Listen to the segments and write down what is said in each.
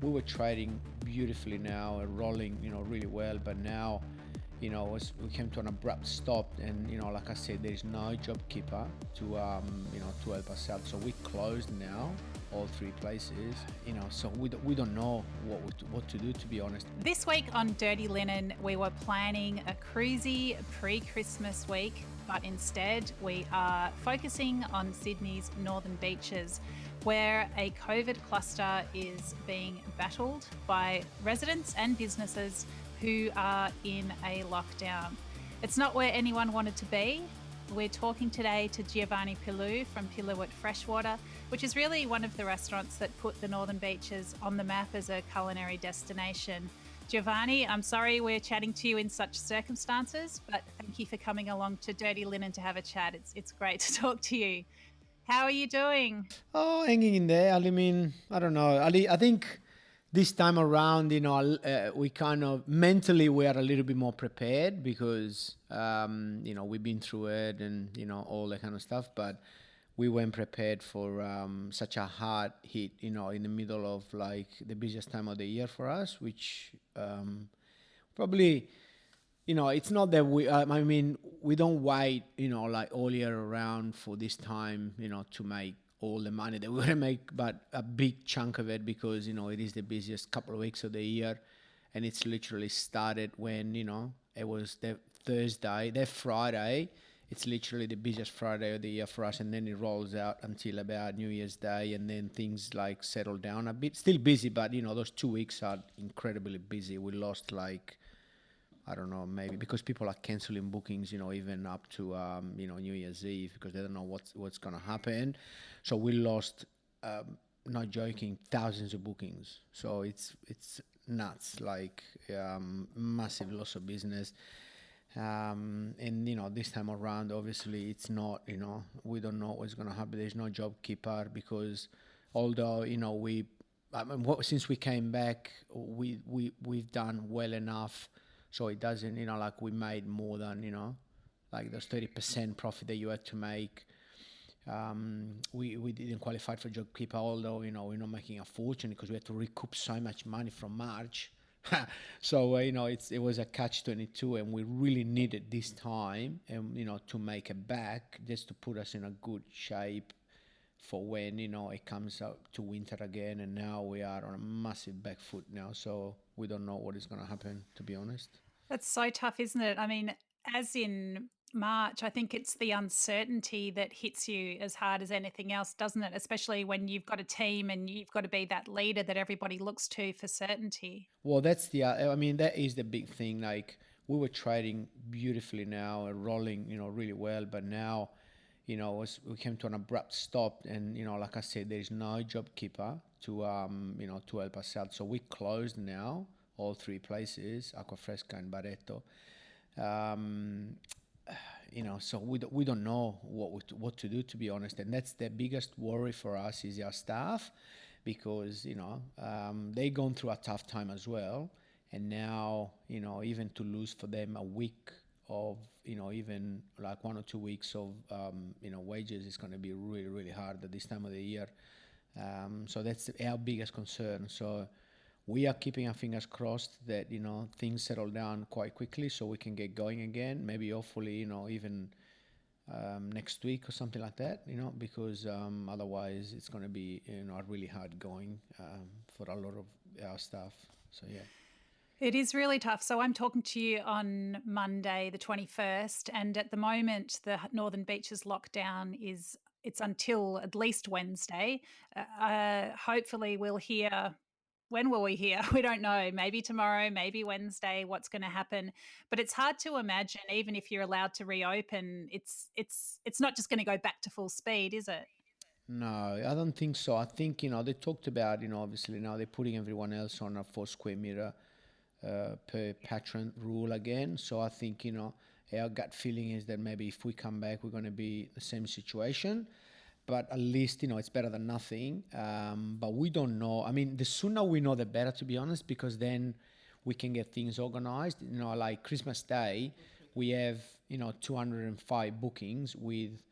we were trading beautifully now and rolling, really well. But now, we came to an abrupt stop, and like I said, there is no JobKeeper to help us out. So we closed now, all three places. So we don't know what to do, to be honest. This week on Dirty Linen, we were planning a cruisy pre-Christmas week, but instead we are focusing on Sydney's northern beaches, where a COVID cluster is being battled by residents and businesses who are in a lockdown. It's not where anyone wanted to be. We're talking today to Giovanni Pilu from Pilu at Freshwater, which is really one of the restaurants that put the northern beaches on the map as a culinary destination. Giovanni, I'm sorry we're chatting to you in such circumstances, but thank you for coming along to Dirty Linen to have a chat. It's great to talk to you. How are you doing? Oh, hanging in there. I mean, I don't know. I think this time around, we kind of mentally we are a little bit more prepared because, we've been through it and, all that kind of stuff. But we weren't prepared for such a hard hit, in the middle of like the busiest time of the year for us, which probably, it's not that we don't wait, like all year around for this time, to make all the money that we're going to make, but a big chunk of it because, it is the busiest couple of weeks of the year. And it's literally started when, it was the Friday. It's literally the busiest Friday of the year for us. And then it rolls out until about New Year's Day. And then things like settle down a bit. Still busy, but, those 2 weeks are incredibly busy. We lost like, I don't know, maybe because people are cancelling bookings, even up to, New Year's Eve because they don't know what's going to happen. So we lost, not joking, thousands of bookings. So it's nuts, like massive loss of business. And, this time around, obviously, it's not, we don't know what's going to happen. There's no JobKeeper because although, since we came back, we've done well enough. So it doesn't, like we made more than, like those 30% profit that you had to make. We didn't qualify for JobKeeper, although, we're not making a fortune because we had to recoup so much money from March. So, it was a catch-22 and we really needed this time and, to make it back just to put us in a good shape for when, it comes up to winter again. And now we are on a massive back foot now. So we don't know what is going to happen, to be honest. That's so tough, isn't it? I mean, as in March, I think it's the uncertainty that hits you as hard as anything else, doesn't it? Especially when you've got a team and you've got to be that leader that everybody looks to for certainty. Well, that is the big thing. Like we were trading beautifully now and rolling, really well. But now, we came to an abrupt stop and, like I said, there is no JobKeeper to help us out. So we closed now, all three places, Aquafresca and Barreto. So we don't know what to do, to be honest. And that's the biggest worry for us is our staff because, they gone through a tough time as well. And now, even to lose for them a week of, even like 1 or 2 weeks of, wages is going to be really, really hard at this time of the year. So that's our biggest concern. So we are keeping our fingers crossed that, things settle down quite quickly so we can get going again. Maybe hopefully, even next week or something like that, because otherwise it's going to be, really hard going for a lot of our staff. So, yeah. It is really tough. So I'm talking to you on Monday, the 21st, and at the moment the Northern Beaches lockdown it's until at least Wednesday. Hopefully we'll hear. When will we hear? We don't know. Maybe tomorrow, maybe Wednesday, what's going to happen. But it's hard to imagine, even if you're allowed to reopen, it's not just going to go back to full speed, is it? No, I don't think so. I think, they talked about, obviously now they're putting everyone else on a 4 square meter per patron rule again. So I think, our gut feeling is that maybe if we come back, we're going to be the same situation. But at least, it's better than nothing. But we don't know. I mean, the sooner we know, the better, to be honest, because then we can get things organized. Like Christmas Day, we have, 205 bookings with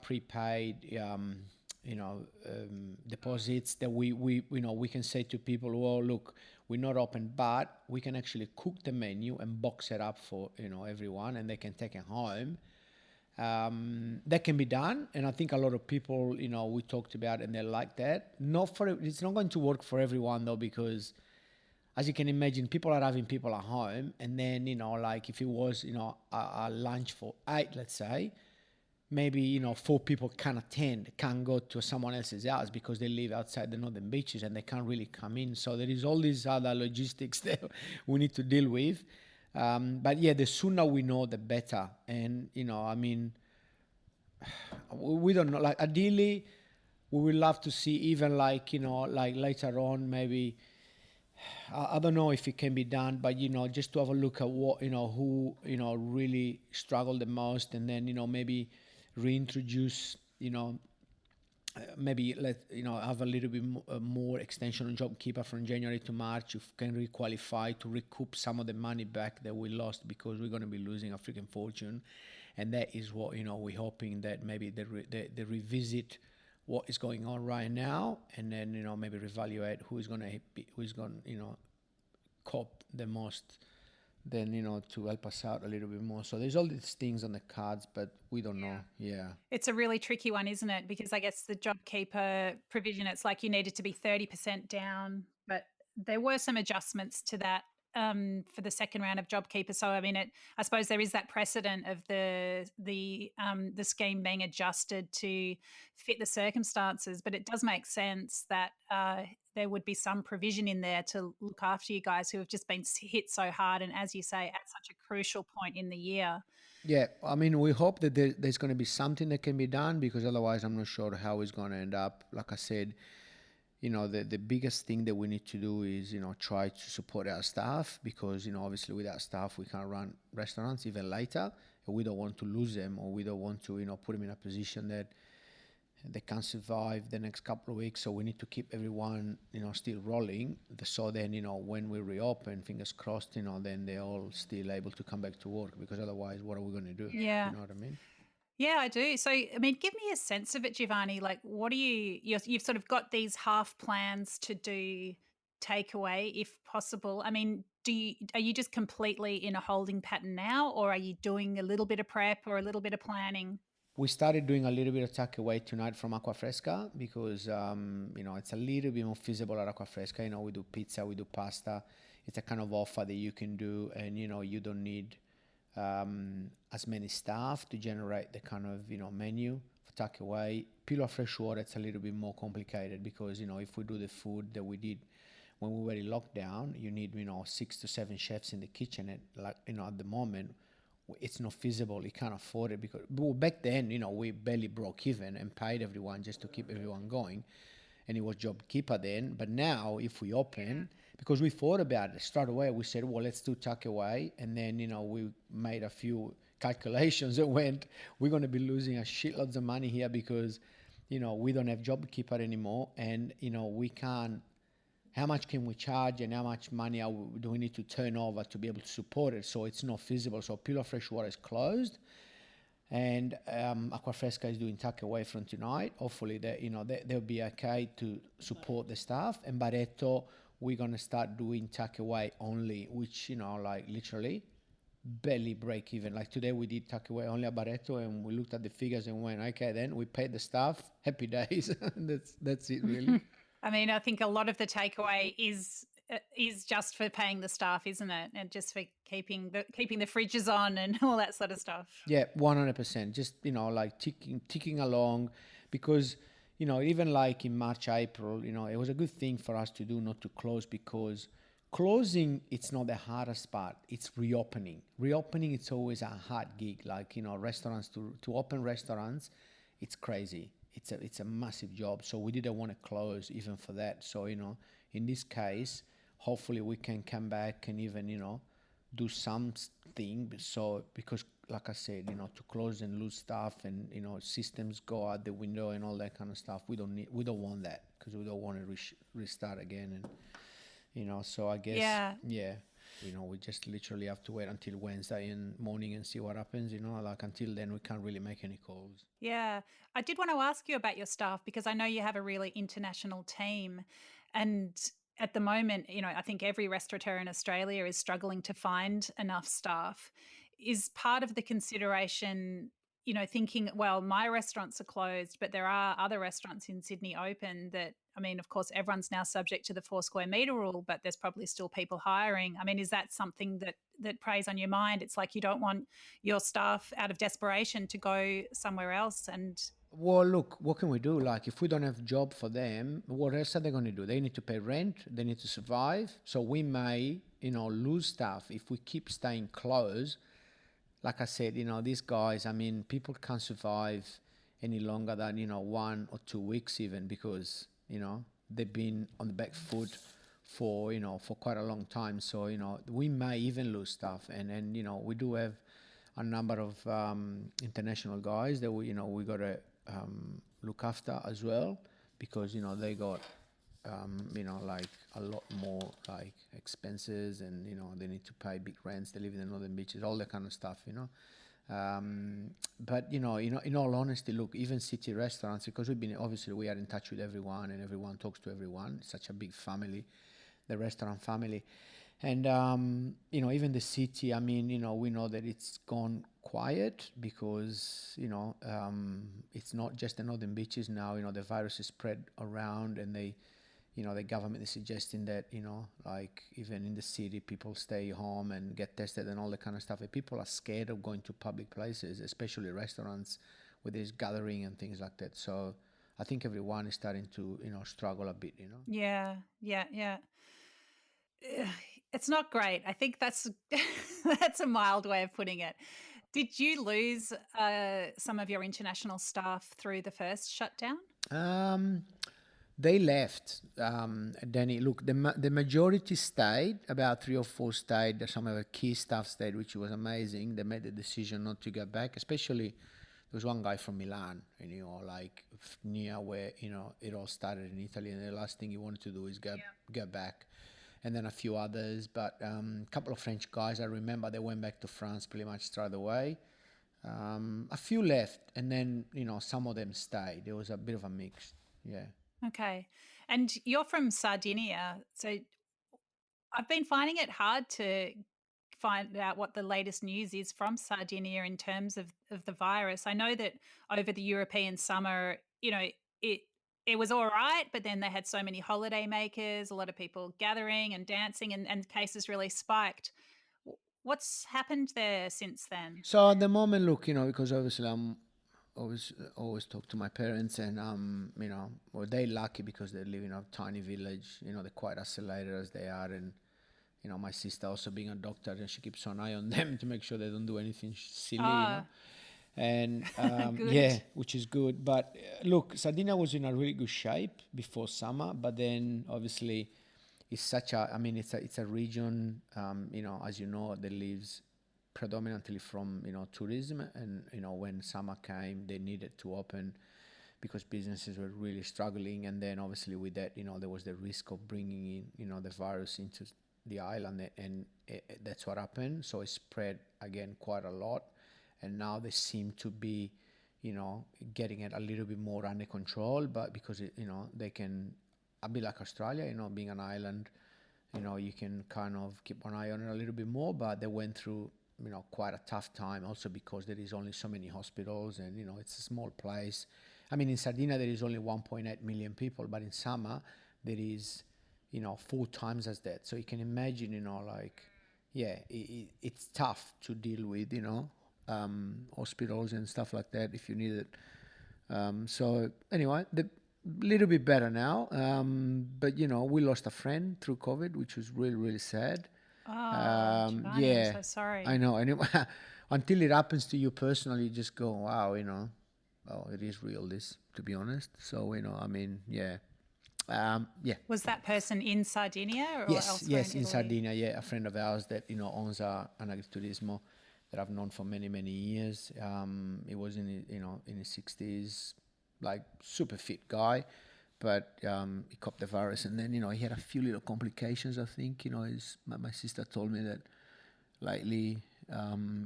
prepaid deposits that we can say to people, well, look, we're not open, but we can actually cook the menu and box it up for everyone, and they can take it home. That can be done, and I think a lot of people, we talked about, and they like that. It's not going to work for everyone though, because as you can imagine, people are having people at home, and then like if it was a lunch for 8, let's say, maybe 4 people can't go to someone else's house because they live outside the northern beaches and they can't really come in. So there is all these other logistics that we need to deal with. But yeah, the sooner we know, the better. And I mean, we don't know. Like ideally, we would love to see even like like later on maybe. I don't know if it can be done, but just to have a look at what who really struggled the most, and then maybe reintroduce maybe have a little bit more extension on JobKeeper from January to March. You can requalify to recoup some of the money back that we lost, because we're going to be losing a freaking fortune, and that is what we're hoping that maybe they revisit what is going on right now, and then maybe reevaluate who's going to cope the most, then to help us out a little bit more. So there's all these things on the cards, but we don't know. Yeah, it's a really tricky one, isn't it? Because I guess the JobKeeper provision, it's like you needed to be 30% down, but there were some adjustments to that for the second round of JobKeeper. So I mean, I suppose there is that precedent of the scheme being adjusted to fit the circumstances, but it does make sense that there would be some provision in there to look after you guys who have just been hit so hard, and as you say, at such a crucial point in the year. Yeah, I mean, we hope that there's going to be something that can be done, because otherwise I'm not sure how it's going to end up. Like I said, the biggest thing that we need to do is, try to support our staff, because, obviously without staff, we can't run restaurants even later. And we don't want to lose them, or we don't want to, put them in a position that they can't survive the next couple of weeks. So we need to keep everyone, still rolling. So then, when we reopen, fingers crossed, then they're all still able to come back to work, because otherwise, what are we going to do? Yeah. You know what I mean? Yeah, I do. So, I mean, give me a sense of it, Giovanni. Like, what do you've sort of got these half plans to do takeaway if possible. I mean, are you just completely in a holding pattern now, or are you doing a little bit of prep or a little bit of planning? We started doing a little bit of takeaway tonight from Aquafresca, because it's a little bit more feasible at Aquafresca. We do pizza, we do pasta. It's a kind of offer that you can do, and you don't need as many staff to generate the kind of menu for takeaway. Pilu Freshwater, it's a little bit more complicated, because if we do the food that we did when we were in lockdown, you need 6 to 7 chefs in the kitchen. At the moment, it's not feasible. You can't afford it, because back then, we barely broke even and paid everyone just to keep everyone going, and it was JobKeeper then. But now, if we open, because we thought about it straight away, we said, well, let's do takeaway, and then we made a few calculations and went, we're going to be losing a shitloads of money here, because we don't have JobKeeper anymore, and we can't. How much can we charge, and how much money do we need to turn over to be able to support it? So it's not feasible. So Pilu Freshwater is closed, and Aquafresca is doing takeaway from tonight. Hopefully, they'll be okay to support the staff. And Barreto, we're gonna start doing takeaway only, which like literally barely break even. Like today, we did takeaway only at Barreto, and we looked at the figures and went, okay, then we paid the staff. Happy days. that's it, really. I mean, I think a lot of the takeaway is just for paying the staff, isn't it? And just for keeping the fridges on and all that sort of stuff. Yeah, 100%. Just like ticking along, because even like in March, April, it was a good thing for us to do, not to close, because closing, it's not the hardest part. It's reopening. Reopening, it's always a hard gig. Like restaurants, to open restaurants, it's crazy. It's a massive job. So we didn't want to close even for that. So in this case, hopefully we can come back and even do something. So because like I said, to close and lose staff, and systems go out the window and all that kind of stuff, we don't want that, because we don't want to restart again. And so I guess yeah. we just literally have to wait until Wednesday and morning and see what happens. Like until then we can't really make any calls. Yeah. I did want to ask you about your staff because I know you have a really international team. And at the moment, I think every restaurateur in Australia is struggling to find enough staff. Is part of the consideration, thinking, well, my restaurants are closed, but there are other restaurants in Sydney open that, I mean, of course, everyone's now subject to the 4 square metre rule, but there's probably still people hiring. I mean, is that something that preys on your mind? It's like you don't want your staff out of desperation to go somewhere else. And Well, look, what can we do? Like, if we don't have job for them, what else are they going to do? They need to pay rent. They need to survive. So we may, lose staff if we keep staying closed. Like I said, these guys, I mean, people can't survive any longer than, 1 or 2 weeks even because, they've been on the back foot for quite a long time. So, we may even lose staff. And we do have a number of international guys that we got to look after as well because, they got, like a lot more like expenses and, they need to pay big rents. They live in the northern beaches, all that kind of stuff, But, in all honesty, look, even city restaurants, because obviously we are in touch with everyone and everyone talks to everyone. It's such a big family, the restaurant family. And, even the city, I mean, we know that it's gone quiet because, it's not just the northern beaches now, the virus is spread around and the government is suggesting that, like even in the city, people stay home and get tested and all that kind of stuff. And people are scared of going to public places, especially restaurants where there's gathering and things like that. So I think everyone is starting to, struggle a bit, yeah. It's not great. I think that's that's a mild way of putting it. Did you lose some of your international staff through the first shutdown? They left, Danny. Look, the majority stayed. About 3 or 4 stayed. Some of the key staff stayed, which was amazing. They made the decision not to go back. Especially, there was one guy from Milan, like near where it all started in Italy, and the last thing he wanted to do is go back. And then a few others, but a couple of French guys. I remember they went back to France pretty much straight away. A few left, and then some of them stayed. There was a bit of a mix. Yeah. Okay. And you're from Sardinia. So I've been finding it hard to find out what the latest news is from Sardinia in terms of the virus. I know that over the European summer, it it was all right, but then they had so many holiday makers, a lot of people gathering and dancing, and cases really spiked. What's happened there since then? So at the moment, look, because obviously I'm always talk to my parents, and well, they're lucky because they live in a tiny village. They're quite isolated as they are, and my sister also being a doctor, and she keeps an eye on them to make sure they don't do anything silly. Ah, And good. yeah, which is good. But look, Sardinia was in a really good shape before summer, but then obviously it's such a, I mean, it's a region, as you know, that lives predominantly from tourism, and when summer came, they needed to open because businesses were really struggling, and then obviously with that, there was the risk of bringing in the virus into the island, and that's what happened. So it spread again quite a lot, and now they seem to be getting it a little bit more under control, but because they can a bit like Australia, being an island, you can kind of keep an eye on it a little bit more, but they went through quite a tough time also because there is only so many hospitals, and it's a small place. I mean, in Sardinia there is only 1.8 million people, but in summer there is 4 times as that. So you can imagine, like, yeah, it's tough to deal with, hospitals and stuff like that if you need it. So anyway, the little bit better now. But we lost a friend through COVID, which was really, really sad. Oh, Giovanni, I'm Yeah, so I sorry. know. And until it happens to you personally, you just go, wow, oh, it is real, this, to be honest. So, I mean, yeah. Yeah. Was that person in Sardinia or Yes, elsewhere in yes, in Italy? Sardinia, yeah, a friend of ours that owns an agriturismo that I've known for many, many years. He was in his 60s, like super fit guy, but he caught the virus, and then he had a few little complications. I think my sister told me that lately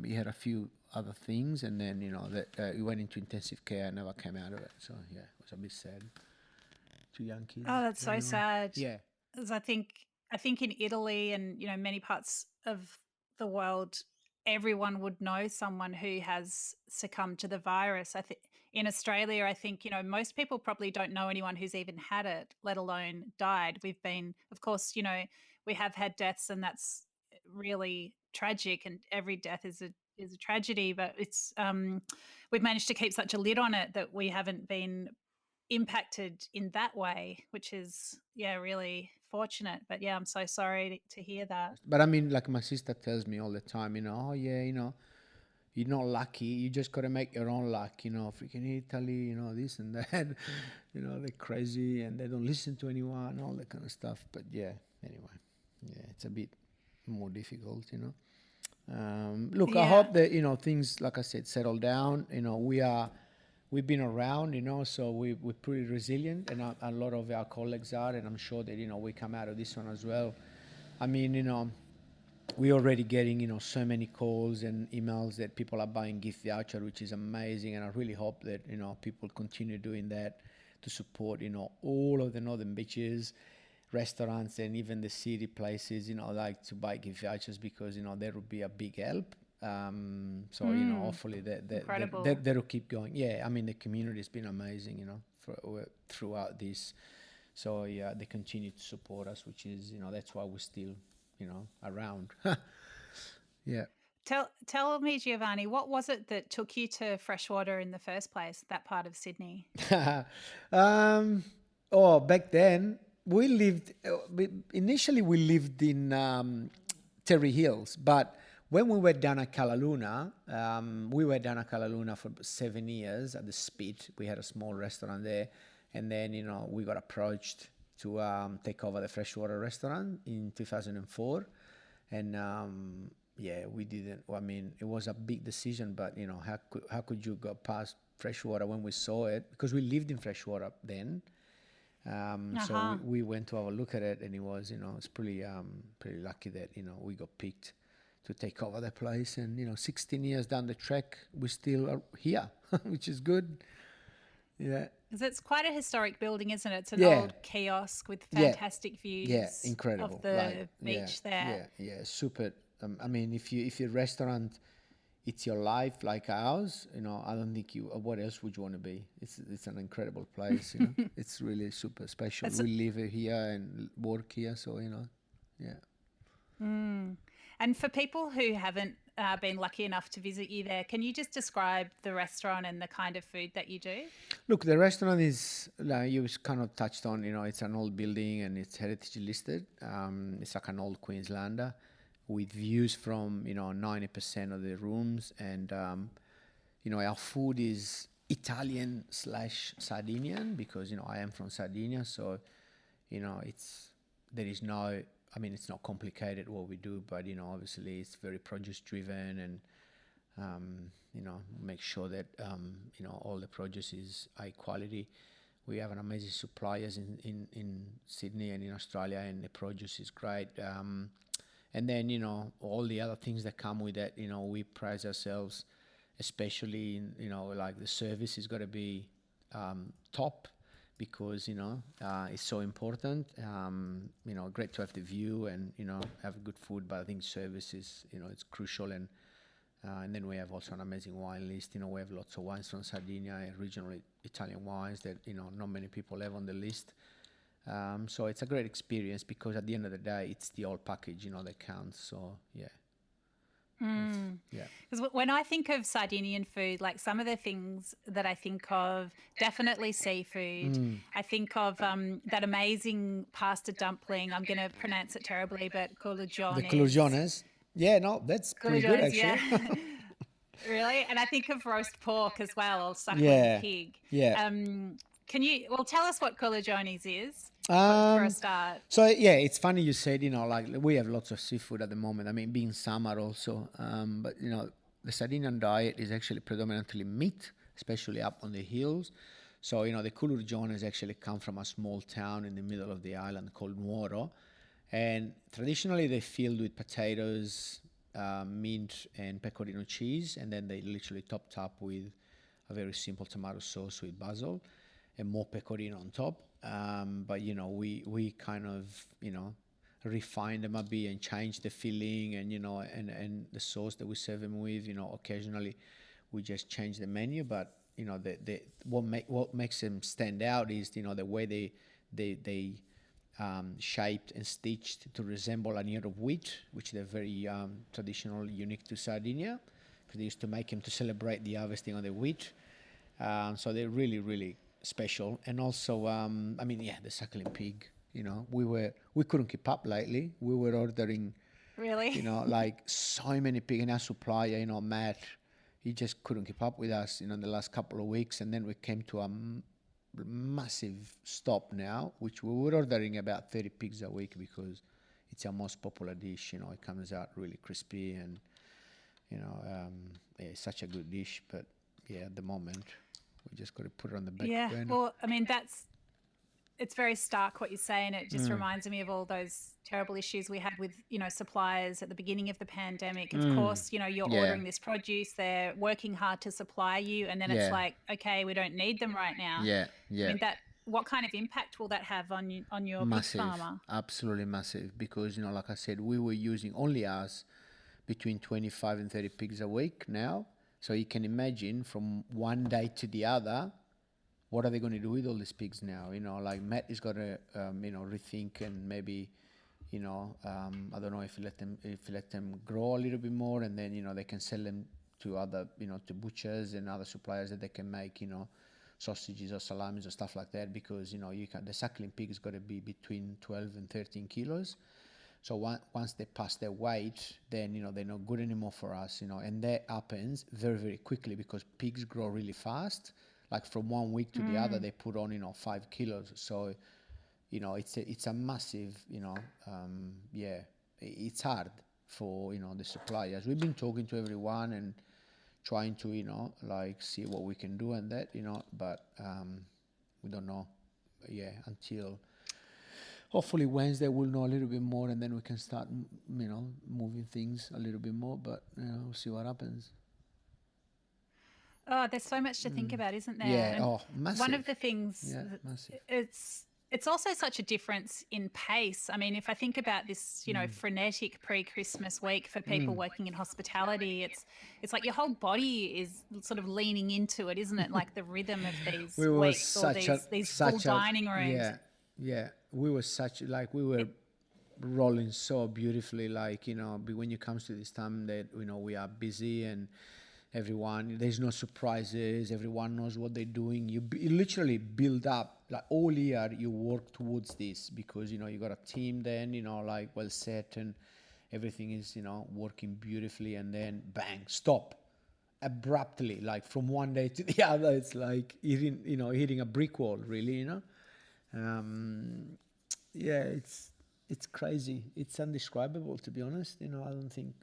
he had a few other things, and then that he went into intensive care and never came out of it. So yeah, it was a bit sad. 2 young kids. Oh, that's so sad. Yeah. 'Cause I think in Italy and many parts of the world, everyone would know someone who has succumbed to the virus. I think in Australia, I think most people probably don't know anyone who's even had it, let alone died. We've been, of course, we have had deaths, and that's really tragic. And every death is a tragedy. But it's we've managed to keep such a lid on it that we haven't been impacted in that way, which is really fortunate. But yeah, I'm so sorry to hear that. But I mean, like my sister tells me all the time, oh yeah, you're not lucky. You just got to make your own luck. Freaking Italy, this and that. They're crazy and they don't listen to anyone, all that kind of stuff. But yeah, anyway, yeah, it's a bit more difficult. Look, I hope that things, like I said, settle down. We've been around, so we're pretty resilient, and a lot of our colleagues are, and I'm sure that we come out of this one as well. I mean, we're already getting so many calls and emails that people are buying gift voucher, which is amazing, and I really hope that people continue doing that to support all of the northern beaches, restaurants, and even the city places like to buy gift vouchers, because that would be a big help. So hopefully that'll keep going. Yeah, I mean the community has been amazing throughout this, so yeah, they continue to support us, which is that's why we're still around. Yeah. Tell me, Giovanni, what was it that took you to Freshwater in the first place, that part of Sydney? Back then we lived initially in Terry Hills, but when we were down at Kalaluna, for 7 years at the Spit. We had a small restaurant there, and then we got approached to take over the Freshwater restaurant in 2004, and we didn't. I mean, it was a big decision, but how could you go past Freshwater when we saw it? Because we lived in Freshwater then. So we went to have a look at it, and it was it's pretty lucky that we got picked to take over the place, and 16 years down the track, we still are here, which is good. Yeah, because it's quite a historic building, isn't it? It's an old kiosk with fantastic views. Yeah, incredible. Of the beach there. Yeah, super. I mean, if your restaurant, it's your life like ours, I don't think what else would you want to be? It's an incredible place. It's really super special. We live here and work here, so yeah. And for people who haven't been lucky enough to visit you there, can you just describe the restaurant and the kind of food that you do? Look, the restaurant is, like you kind of touched on, it's an old building and it's heritage listed. It's like an old Queenslander with views from, 90% of the rooms. And, our food is Italian/Sardinian because, I am from Sardinia. So, there is no... I mean, it's not complicated what we do, but obviously it's very produce driven, and make sure that all the produce is high quality. We have an amazing suppliers in Sydney and in Australia, and the produce is great. And then all the other things that come with it. We prize ourselves, especially in like the service is got to be top. Because it's so important. Great to have the view and have good food, but I think service is it's crucial. And then we have also an amazing wine list. We have lots of wines from Sardinia, regional Italian wines that not many people have on the list. So it's a great experience because at the end of the day, it's the whole package that counts. So yeah. Because when I think of Sardinian food, like some of the things that I think of, definitely seafood. I think of that amazing pasta dumpling. I'm going to pronounce it terribly, but culajones. The culajones. Yeah, no, that's pretty good actually. Yeah. Really? And I think of roast pork as well, or suckling pig. Yeah. Can you, tell us what culajones is for a start? So, yeah, it's funny you said, like we have lots of seafood at the moment. I mean, being summer also. But, the Sardinian diet is actually predominantly meat, especially up on the hills. So, the Kulur joiners actually come from a small town in the middle of the island called Nuoro. And traditionally they're filled with potatoes, mint and pecorino cheese, and then they literally topped up with a very simple tomato sauce with basil and more pecorino on top. But we kind of refine them a bit and change the filling and and the sauce that we serve them with. Occasionally we just change the menu, but what makes them stand out is the way they shaped and stitched to resemble an ear of wheat, which they're very traditional, unique to Sardinia, because they used to make them to celebrate the harvesting of the wheat. So they're really, really special. And also, the suckling pig. We couldn't keep up lately. We were ordering, Really? like so many pig, and our supplier, Matt, he just couldn't keep up with us, in the last couple of weeks, and then we came to a massive stop now, which we were ordering about 30 pigs a week because it's our most popular dish. It comes out really crispy and it's such a good dish. But at the moment we just got to put it on the back burner. Well, it's very stark what you say, and it just reminds me of all those terrible issues we had with suppliers at the beginning of the pandemic. Of course, you're ordering this produce, they're working hard to supply you, and then it's like, okay, we don't need them right now. What kind of impact will that have on your Massive, pig farmer? absolutely massive, because like I said, we were using only us between 25 and 30 pigs a week now. So you can imagine from one day to the other, what are they going to do with all these pigs now? Like Matt is going to, rethink and maybe, I don't know if you let them grow a little bit more, and then, they can sell them to other, to butchers and other suppliers that they can make, sausages or salamis or stuff like that, because, the suckling pig has got to be between 12 and 13 kilos. So once they pass their weight, then, they're not good anymore for us, and that happens very, very quickly because pigs grow really fast. Like from 1 week to the other, they put on, 5 kilos. So, it's a massive, it's hard for, the suppliers. We've been talking to everyone and trying to, see what we can do and that, but we don't know, until hopefully Wednesday we'll know a little bit more, and then we can start, moving things a little bit more, but, we'll see what happens. Oh, there's so much to think about, isn't there? Yeah, And massive. one of the things, massive. it's also such a difference in pace. If I think about this, frenetic pre-Christmas week for people working in hospitality, it's like your whole body is sort of leaning into it, isn't it? Like the rhythm of these weeks or these full dining rooms. Yeah. We were rolling so beautifully, when it comes to this time that, we are busy and there's no surprises, everyone knows what they're doing. You literally build up, like all year you work towards this, because, you got a team then, well set, and everything is, working beautifully, and then bang, stop abruptly, like from one day to the other. It's like hitting a brick wall, really, it's crazy. It's indescribable, to be honest. I don't think.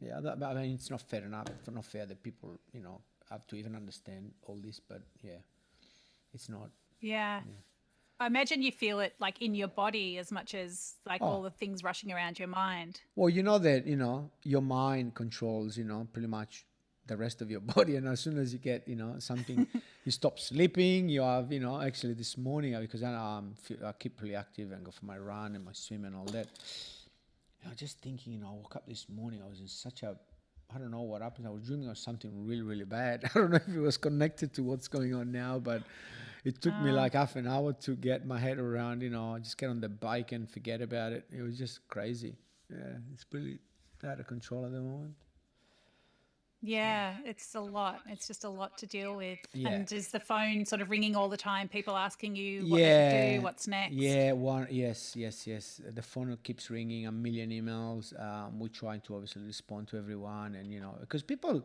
It's not fair enough. It's not fair that people, have to even understand all this. But it's not. Yeah. I imagine you feel it like in your body as much as all the things rushing around your mind. Well, that your mind controls pretty much the rest of your body, and as soon as you get something, you stop sleeping. You have actually this morning, because I keep pretty active and go for my run and my swim and all that. I was just thinking, I woke up this morning, I was in I don't know what happened. I was dreaming of something really, really bad. I don't know if it was connected to what's going on now, but it took me like half an hour to get my head around, just get on the bike and forget about it. It was just crazy. Yeah, it's pretty out of control at the moment. Yeah, it's a lot. It's just a lot to deal with. Yeah. And is the phone sort of ringing all the time? People asking you what they should do, what's next? Yeah, yes. The phone keeps ringing, a million emails. We're trying to obviously respond to everyone, and because people,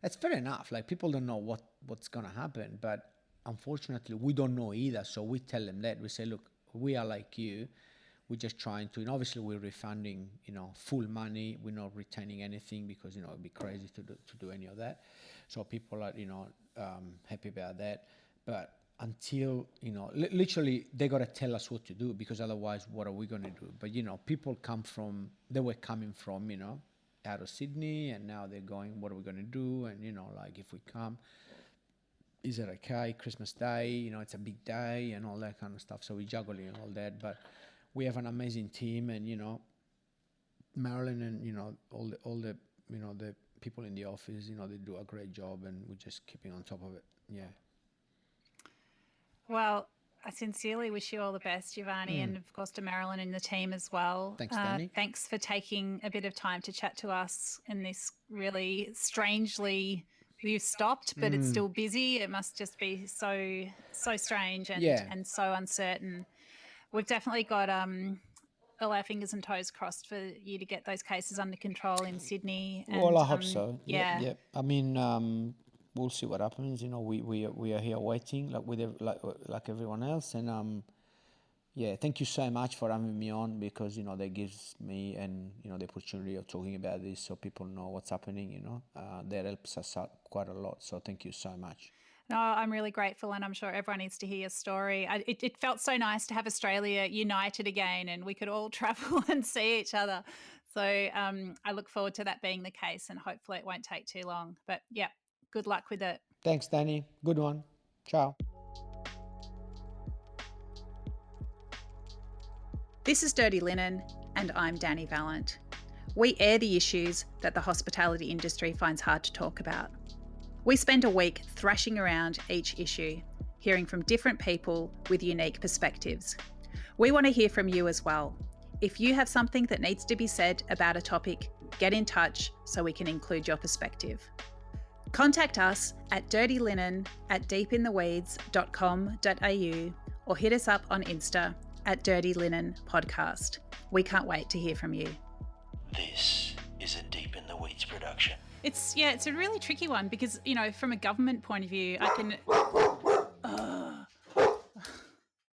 it's fair enough. Like people don't know what's gonna happen, but unfortunately we don't know either. So we tell them that. We say, look, we are like you. We're just trying to, and obviously we're refunding, full money. We're not retaining anything, because, it'd be crazy to do any of that. So people are, happy about that. But until, you know, literally they got to tell us what to do, because otherwise what are we going to do? But, you know, people they were coming from, you know, out of Sydney, and now they're going, what are we going to do? And, you know, like, if we come, is it okay? Christmas Day, you know, it's a big day and all that kind of stuff. So we're juggling all that. But we have an amazing team, and, you know, Marilyn and, you know, all the you know, the people in the office, you know, they do a great job, and we're just keeping on top of it. Yeah. Well, I sincerely wish you all the best, Giovanni, and of course to Marilyn and the team as well. Thanks, Dani. Thanks for taking a bit of time to chat to us in this really strangely, you stopped, but it's still busy. It must just be so strange and so uncertain. We've definitely got all our fingers and toes crossed for you to get those cases under control in Sydney. And, well, I hope so. Yeah. Yeah. I mean, we'll see what happens. You know, we are here waiting like everyone else. And yeah, thank you so much for having me on, because, you know, that gives me and, you know, the opportunity of talking about this, so people know what's happening. You know, that helps us out quite a lot. So thank you so much. No, I'm really grateful, and I'm sure everyone needs to hear your story. It felt so nice to have Australia united again, and we could all travel and see each other. So I look forward to that being the case, and hopefully it won't take too long. But yeah, good luck with it. Thanks, Dani. Good one. Ciao. This is Dirty Linen, and I'm Dani Valent. We air the issues that the hospitality industry finds hard to talk about. We spend a week thrashing around each issue, hearing from different people with unique perspectives. We want to hear from you as well. If you have something that needs to be said about a topic, get in touch so we can include your perspective. Contact us at dirtylinen@deepintheweeds.com.au or hit us up on Insta at Dirty Linen Podcast. We can't wait to hear from you. This is a Deep in the Weeds production. It's a really tricky one, because, you know, from a government point of view, I can